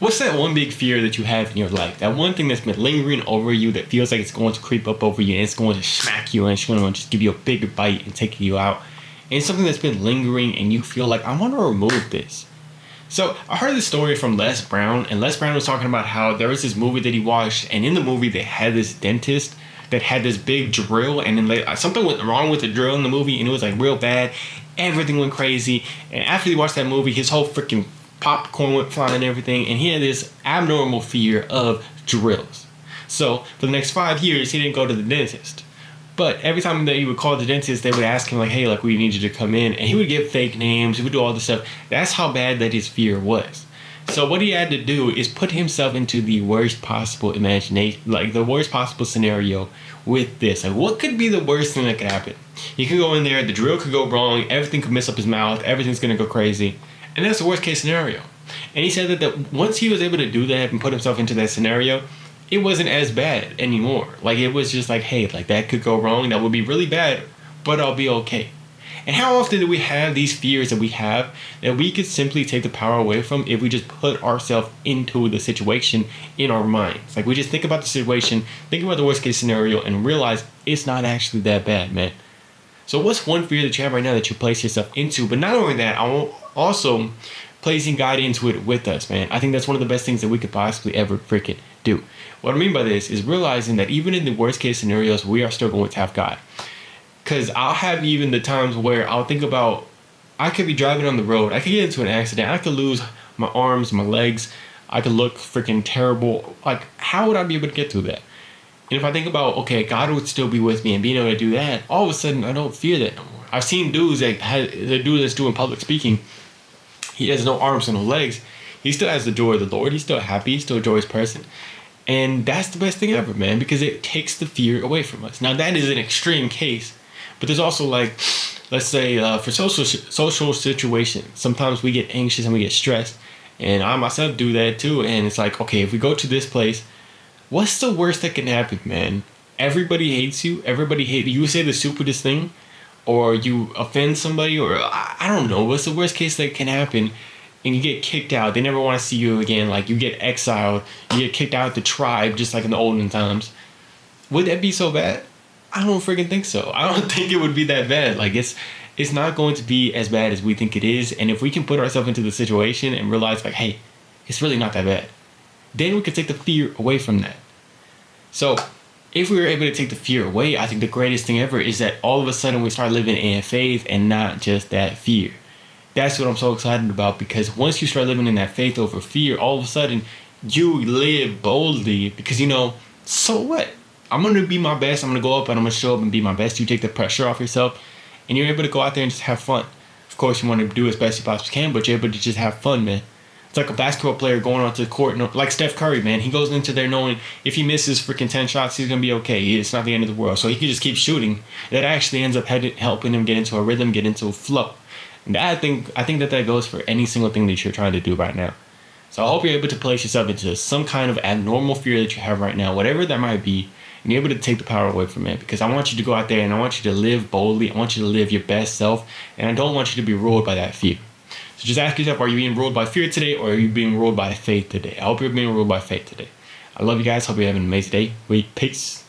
What's that one big fear that you have in your life? That one thing that's been lingering over you that feels like it's going to creep up over you and it's going to smack you and it's going to just give you a big bite and take you out. And it's something that's been lingering and you feel like, I want to remove this. So I heard this story from Les Brown, and Les Brown was talking about how there was this movie that he watched, and in the movie they had this dentist that had this big drill, and then something went wrong with the drill in the movie, and it was like real bad. Everything went crazy, and after he watched that movie, his whole freaking popcorn went flying and everything, and he had this abnormal fear of drills. So for the next 5 years, he didn't go to the dentist. But every time that he would call the dentist, they would ask him like, hey, like, we need you to come in. And he would get fake names. He would do all this stuff. That's how bad that his fear was. So what he had to do is put himself into the worst possible imagination, like the worst possible scenario with this. Like, what could be the worst thing that could happen? He could go in there, the drill could go wrong, everything could mess up his mouth, everything's going to go crazy. And that's the worst case scenario. And he said that once he was able to do that and put himself into that scenario, it wasn't as bad anymore. Like, it was just like, hey, like, that could go wrong. That would be really bad, but I'll be okay. And how often do we have these fears that we have that we could simply take the power away from if we just put ourselves into the situation in our minds? Like, we just think about the situation, think about the worst case scenario, and realize it's not actually that bad, man. So what's one fear that you have right now that you place yourself into? But not only that, I want also placing God into it with us, man. I think that's one of the best things that we could possibly ever freaking do. What I mean by this is realizing that even in the worst case scenarios, we are still going to have God. Because I'll have even the times where I'll think about, I could be driving on the road, I could get into an accident, I could lose my arms, my legs, I could look freaking terrible. Like, how would I be able to get through that? And if I think about, okay, God would still be with me and being able to do that, all of a sudden I don't fear that no more. I've seen dudes that the dude that's doing public speaking, he has no arms and no legs. He still has the joy of the Lord. He's still happy. He's still a joyous person. And that's the best thing ever, man, because it takes the fear away from us. Now, that is an extreme case, but there's also, like, let's say for social situations, sometimes we get anxious and we get stressed. And I myself do that too. And it's like, okay, if we go to this place, what's the worst that can happen, man? Everybody hates you. Everybody hates you. You say the stupidest thing, or you offend somebody, or I don't know. What's the worst case that can happen? And you get kicked out. They never want to see you again. Like, you get exiled. You get kicked out of the tribe, just like in the olden times. Would that be so bad? I don't freaking think so. I don't think it would be that bad. Like, it's not going to be as bad as we think it is. And if we can put ourselves into the situation and realize, like, hey, it's really not that bad, then we can take the fear away from that. So if we were able to take the fear away, I think the greatest thing ever is that all of a sudden we start living in faith and not just that fear. That's what I'm so excited about, because once you start living in that faith over fear, all of a sudden you live boldly because, you know, so what? I'm going to be my best. I'm going to go up and I'm going to show up and be my best. You take the pressure off yourself and you're able to go out there and just have fun. Of course, you want to do as best you possibly can, but you're able to just have fun, man. It's like a basketball player going onto the court, like Steph Curry, man. He goes into there knowing if he misses freaking 10 shots, he's going to be okay. It's not the end of the world. So he can just keep shooting. That actually ends up helping him get into a rhythm, get into a flow. And I think that goes for any single thing that you're trying to do right now. So I hope you're able to place yourself into some kind of abnormal fear that you have right now, whatever that might be, and you're able to take the power away from it. Because I want you to go out there and I want you to live boldly. I want you to live your best self. And I don't want you to be ruled by that fear. So just ask yourself, are you being ruled by fear today, or are you being ruled by faith today? I hope you're being ruled by faith today. I love you guys. Hope you're having an amazing day. Peace.